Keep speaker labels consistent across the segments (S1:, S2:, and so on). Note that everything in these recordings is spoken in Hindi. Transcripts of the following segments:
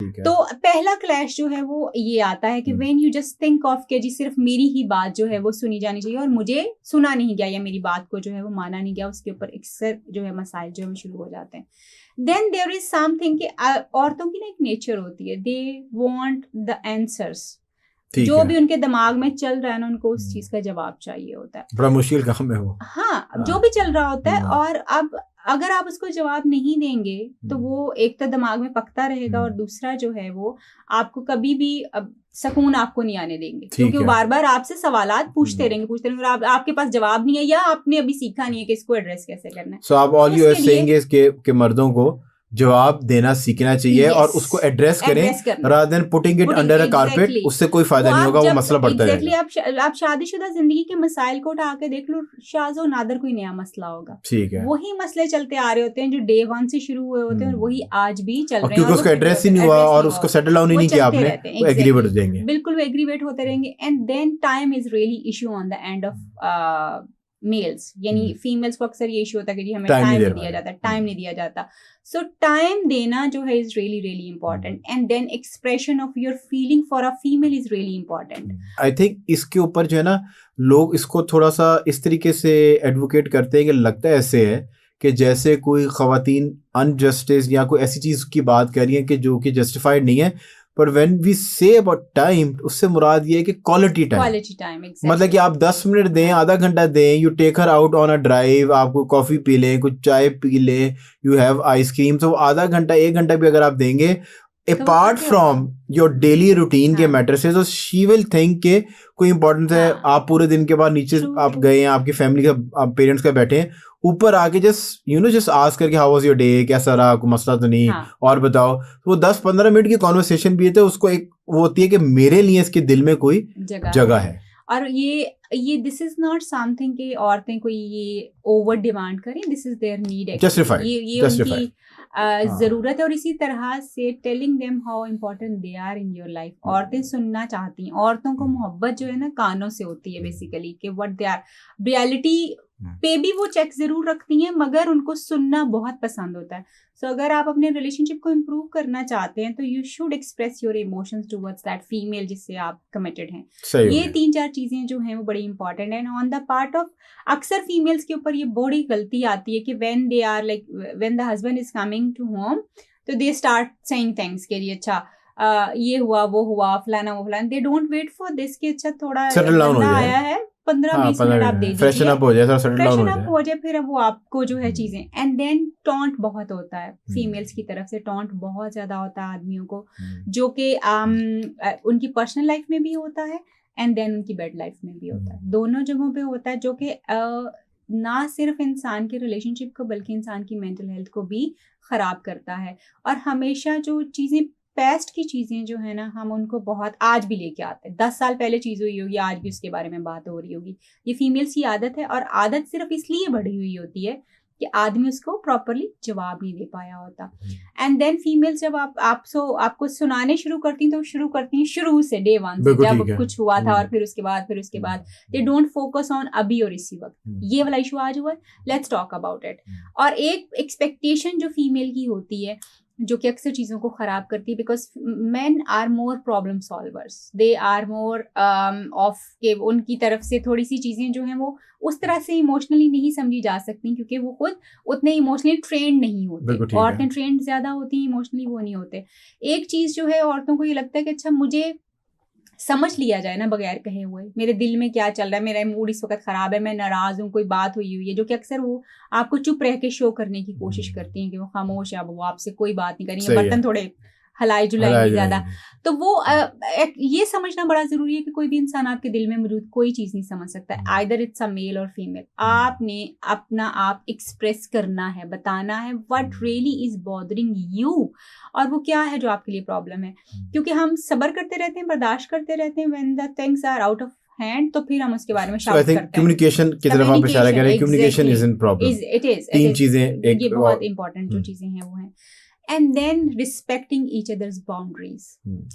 S1: ठीक है।
S2: तो पहला क्लैश जो है वो ये आता है कि when you just think of के जी सिर्फ मेरी ही बात जो है वो सुनी जानी चाहिए और मुझे सुना नहीं गया या मेरी बात को जो है वो माना नहीं गया, उसके ऊपर अक्सर जो है मसाइल जो है शुरू हो जाते हैं। देन देयर इज समथिंग कि औरतों की ना एक नेचर होती है, दे वांट द आंसर्स, जो भी उनके दिमाग में चल रहा है ना उनको उस चीज का जवाब चाहिए होता है।
S1: बड़ा मुश्किल काम है वो।
S2: हाँ, जो भी चल रहा होता है, और अब अगर आप उसको जवाब नहीं देंगे तो वो एक तो दिमाग में पकता रहेगा और दूसरा जो है वो आपको कभी भी सुकून आपको नहीं आने देंगे, क्योंकि वो बार बार आपसे सवालात पूछते रहेंगे और आपके पास जवाब नहीं है या आपने अभी सीखा नहीं है कि इसको एड्रेस कैसे करना है।
S1: So आप all you are saying is के मर्दों को जवाब देना सीखना चाहिए और उसको एड्रेस करें rather than putting it under a carpet। उससे कोई फायदा नहीं होगा, वो मसला बढ़ता रहेगा।
S2: आप शादीशुदा जिंदगी के मसाइल को उठा के देख लो, शाज़ और नादर कोई नया मसला होगा,
S1: ठीक है,
S2: वही मसले चलते आ रहे होते हैं जो डे 1 से शुरू हुए होते हैं और वही आज भी चल रहे हैं,
S1: क्योंकि उसको एड्रेस ही नहीं हुआ और उसको सेटल डाउन ही नहीं किया आपने, वो एग्रीवेट हो जाएंगे।
S2: बिल्कुल वो एग्रीवेट होते रहेंगे। And then time is really issue on the end of males, यानी फीमेल्स को अक्सर ये इशू होता है कि जी हमें टाइम नहीं दिया जाता, टाइम नहीं दिया जाता। सो टाइम देना जो है is really really important. And then expression of your feeling for a female is really important.
S1: I think इसके ऊपर जो है ना लोग इसको थोड़ा सा इस तरीके से एडवोकेट करते हैं कि लगता है ऐसे है कि जैसे कोई खवातीन अनजस्टिस या कोई ऐसी चीज की बात कर रही है कि जो कि जस्टिफाइड नहीं है। पर when we say about time, उससे मुराद ये है कि क्वालिटी टाइम, मतलब कि आप 10 मिनट दें, आधा घंटा दें, you take her out on a drive, आपको कॉफी पी लें, कुछ चाय पी लें, यू हैव आइसक्रीम, तो आधा घंटा 1 घंटा भी अगर आप देंगे apart from your daily routine के मैटर से, तो शी विल थिंक के कोई इंपॉर्टेंस है। आप पूरे दिन के बाद नीचे आप गए हैं, आपकी फैमिली का, आप पेरेंट्स का बैठे हैं, ऊपर आके जस्ट आस्क करके हाउ वाज योर डे, कैसा रहा, कोई मसला तो नहीं, और बताओ। तो वो 10-15 मिनट की कॉन्वर्सेशन भी है, तो उसको एक वो होती है कि मेरे लिए इसके दिल में कोई जगह है।
S2: और ये दिस इज नॉट समथिंग कि औरतें कोई ये ओवर डिमांड करें, दिस इज देयर नीड, ये उनकी जरूरत है। और इसी तरह से telling them how important they are in your life, औरतें सुनना चाहती हैं। औरतों को मोहब्बत जो है ना कानों से होती है बेसिकली, कि व्हाट दे आर, रियलिटी पे भी वो चेक जरूर रखती हैं मगर उनको सुनना बहुत पसंद होता है। सो अगर आप अपने रिलेशनशिप को इम्प्रूव करना चाहते हैं तो you should express your emotions towards that female जिससे आप कमिटेड हैं। ये 3-4 चीजें जो हैं वो बड़ी इंपॉर्टेंट है। ऑन द पार्ट ऑफ अक्सर फीमेल्स के ऊपर ये बड़ी गलती आती है कि when they are like when the husband is coming to home, तो दे स्टार्ट सेइंग थिंग्स के लिए, अच्छा ये हुआ वो हुआ फलाना वो फलाना, they don't wait for this कि अच्छा थोड़ा बंदा आया है 15-20 मिनट आप दे दीजिए, फ्रेशन अप हो जाए, फिर अब वो आपको जो है चीजें। एंड देन टॉन्ट बहुत होता है फीमेल्स की तरफ से, टॉन्ट बहुत ज्यादा होता है आदमियों को, जो कि उनकी पर्सनल लाइफ में भी होता है एंड देन उनकी बेड लाइफ में भी होता है, दोनों जगहों पे होता है, जो कि ना सिर्फ इंसान के रिलेशनशिप को बल्कि इंसान की मेंटल हेल्थ को भी खराब करता है। और हमेशा जो चीजें पेस्ट की चीजें जो है ना, हम उनको बहुत आज भी लेके आते हैं, 10 साल पहले चीज हुई होगी आज भी उसके बारे में बात हो रही होगी। ये फीमेल्स की आदत है, और आदत सिर्फ इसलिए बढ़ी हुई होती है कि आदमी उसको प्रॉपरली जवाब नहीं दे पाया होता। एंड देन फीमेल्स जब आपको सुनाने शुरू करती हैं तो शुरू करती हैं शुरू से, डे 1 से, जब कुछ हुआ था, और फिर उसके बाद दे डोंट फोकस ऑन अभी और इसी वक्त, ये वाला इशू आज हुआ, लेट्स टॉक अबाउट इट। और एक एक्सपेक्टेशन जो फीमेल की होती है जो कि अक्सर चीज़ों को ख़राब करती है, because man are more problem solvers, they are more of के उनकी तरफ से थोड़ी सी चीज़ें जो हैं वो उस तरह से इमोशनली नहीं समझी जा सकती, क्योंकि वो खुद उतने इमोशनली ट्रेंड नहीं होते। औरतें ट्रेंड ज़्यादा होती हैं, इमोशनली वो नहीं होते। एक चीज़ जो है औरतों को ये लगता है कि अच्छा मुझे समझ लिया जाए ना बगैर कहे हुए, मेरे दिल में क्या चल रहा है, मेरा मूड इस वक्त खराब है, मैं नाराज हूँ, कोई बात हुई है, जो कि अक्सर वो आपको चुप रह के शो करने की कोशिश करती हैं कि वो खामोश है, अब वो आपसे कोई बात नहीं करेंगे, बर्तन थोड़े हलाई जुलाई ज्यादा। तो वो ये समझना बड़ा जरूरी है कि कोई भी इंसान आपके दिल में मौजूद कोई चीज नहीं समझ सकता, आइदर इट्स अ मेल और फीमेल। आपने अपना आप एक्सप्रेस करना है, बताना है what really is bothering you, और वो क्या है जो आपके लिए प्रॉब्लम है। क्योंकि हम सब्र करते रहते हैं, बर्दाश्त करते रहते हैं, when the things are out of hand, तो फिर हम उसके बारे में शाउट करते हैं।
S1: कम्युनिकेशन की तरफ आप इशारा कर रहे हैं, communication is in problem,
S2: it is
S1: 3 चीजें,
S2: ये बहुत इंपॉर्टेंट जो चीजें हैं वो हैं। And then respecting each others boundaries,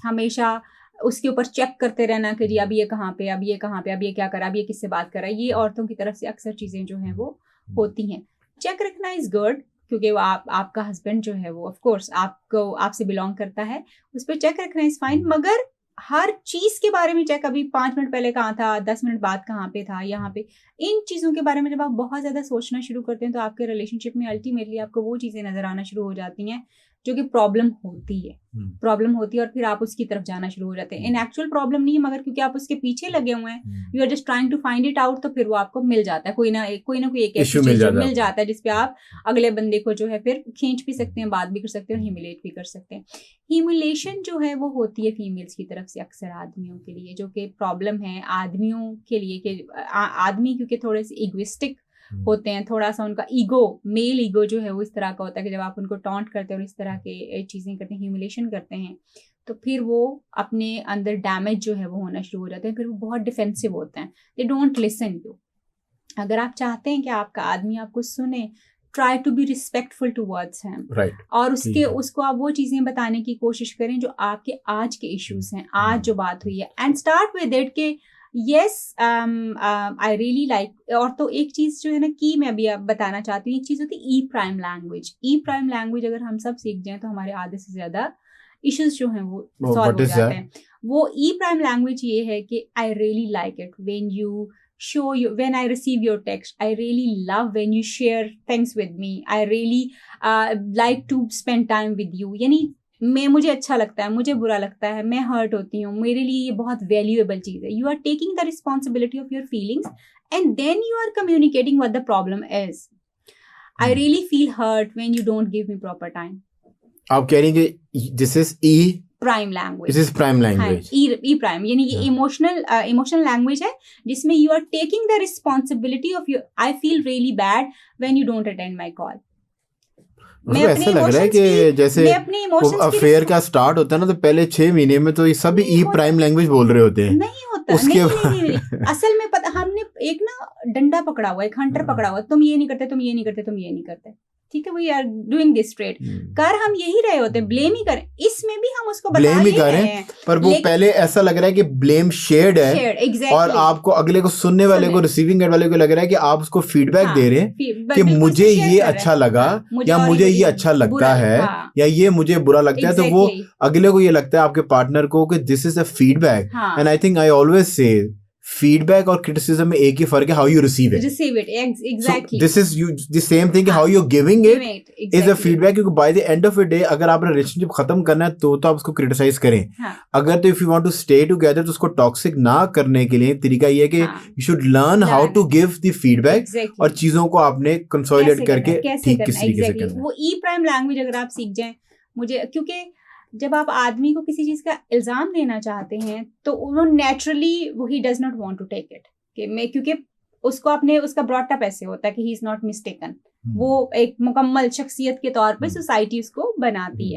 S2: हमेशा उसके ऊपर चेक करते रहना कि जी अब ये कहाँ पे, अब ये कहाँ पे, अब ये क्या करा, अब ये किससे बात कर रहा है। ये औरतों की तरफ से अक्सर चीजें जो हैं वो होती हैं। चेक रखना इज गुड, क्योंकि वो आपका हस्बैंड जो है वो ऑफ कोर्स आपको आपसे बिलोंग करता है, उस पर चेक रखना इज फाइन, मगर हर चीज के बारे में चेक, अभी 5 मिनट पहले कहाँ था, 10 मिनट बाद कहाँ पे था, यहाँ पे, इन चीजों के बारे में जब आप बहुत ज्यादा सोचना शुरू करते हैं तो आपके रिलेशनशिप में अल्टीमेटली आपको वो चीजें नजर आना शुरू हो जाती हैं जो कि प्रॉब्लम होती है और फिर आप उसकी तरफ जाना शुरू हो जाते हैं। इन एक्चुअल प्रॉब्लम नहीं है, मगर क्योंकि आप उसके पीछे लगे हुए हैं, you are just trying to find it out, तो फिर वो आपको मिल जाता है, कोई ना कोई एक ऐसी चीज मिल जाता है जिसपे आप अगले बंदे को जो है फिर खींच भी सकते हैं, बात भी कर सकते हैं और ह्यूमिलेट भी कर सकते हैं। ह्यूमिलेशन जो है वो होती है फीमेल्स की तरफ से अक्सर आदमियों के लिए, जो कि प्रॉब्लम है आदमियों के लिए कि आदमी क्योंकि थोड़े से इगोइस्टिक होते हैं, थोड़ा सा उनका ईगो, मेल ईगो जो है वो इस तरह का होता है कि जब आप उनको टॉन्ट करते हैं और इस तरह के चीज़ें करते हैं, ह्यूमिलेशन करते हैं, तो फिर वो अपने अंदर डैमेज जो है वो होना शुरू हो जाते हैं, फिर वो बहुत डिफेंसिव होते हैं, दे डोंट लिसन यू। अगर आप चाहते हैं कि आपका आदमी आपको सुने, try to be respectful towards him, और उसको आप वो चीज़ें बताने की कोशिश करें जो आपके आज के इश्यूज हैं, आज जो बात हुई है, एंड स्टार्ट विद इट के यस आई रियली लाइक। और तो एक चीज जो है ना कि मैं अभी बताना चाहती हूँ, एक चीज होती है ई prime language. E prime language अगर हम सब सीख जाएं तो हमारे आधे से ज्यादा इश्यूज जो हैं वो सॉल्व हो जाते हैं। वो ई प्राइम लैंग्वेज ये है कि I really like it when you show you, when I receive your text, I really love when you share things with me, I really like to spend time with you। यानी मुझे अच्छा लगता है, मुझे बुरा लगता है, मैं हर्ट होती हूँ, मेरे लिए ये बहुत वैल्यूएबल चीज़ है। You are taking the responsibility of your feelings and then you are communicating what the problem is. I really feel hurt when you don't give me proper time.
S1: आप कह रही हैं कि this is E
S2: prime language,
S1: this is prime language,
S2: E prime, यानी ये इमोशनल लैंग्वेज है जिसमें you are taking the responsibility of your, I feel really bad when you don't attend my call.
S1: ऐसा लग रहा है कि जैसे अफेयर का स्टार्ट होता है ना, तो पहले 6 महीने में तो ये सभी ई प्राइम लैंग्वेज बोल रहे होते हैं।
S2: नहीं होता, नहीं। असल में पता, हमने एक ना डंडा पकड़ा हुआ है, एक हंटर पकड़ा हुआ है, तुम ये नहीं करते, तुम ये नहीं करते, तुम ये नहीं करते, ठीक है, we are doing this straight, कर हम यही रहे होते हैं, ब्लेम ही करें, इसमें भी हम उसको
S1: ब्लेम ही करें, पर वो पहले ऐसा लग रहा है कि ब्लेम शेयर्ड है, exactly। और आपको अगले को सुनने वाले को, रिसीविंग एंड वाले को लग रहा है कि आप उसको फीडबैक दे रहे हैं कि मुझे ये अच्छा लगा, या मुझे ये अच्छा लगता है, या ये मुझे बुरा लगता है, तो वो अगले को ये लगता है, आपके पार्टनर को, कि this is a feedback. And I think I always say feedback और क्रिटिसिज्म में एक ही फर्क है, how you receive it.
S2: Exactly
S1: this is you the same thing, how you giving it is a feedback. क्योंकि by the end of the day अगर आप रिलेशनशिप खत्म करना है तो आप उसको क्रिटिसाइज करें, अगर तो if you want to stay together तो उसको टॉक्सिक ना करने के लिए तरीका ये है कि you should learn how to give the feedback, और चीजों को आपने कंसोलिडेट करके ठीक किस तरीके से करना है।
S2: वो ई प्राइम लैंग्वेज अगर आप सीख जाएं, मुझे, क्योंकि जब आप आदमी को किसी चीज का इल्जाम देना चाहते हैं तो वो नेचुरली वो ही does not want to take it, कि मैं, क्योंकि उसको अपने उसका ब्रॉट अप ऐसे होता है कि ही इज नॉट मिस्टेकन, वो एक मुकम्मल शख्सियत के तौर पे सोसाइटी उसको बनाती है।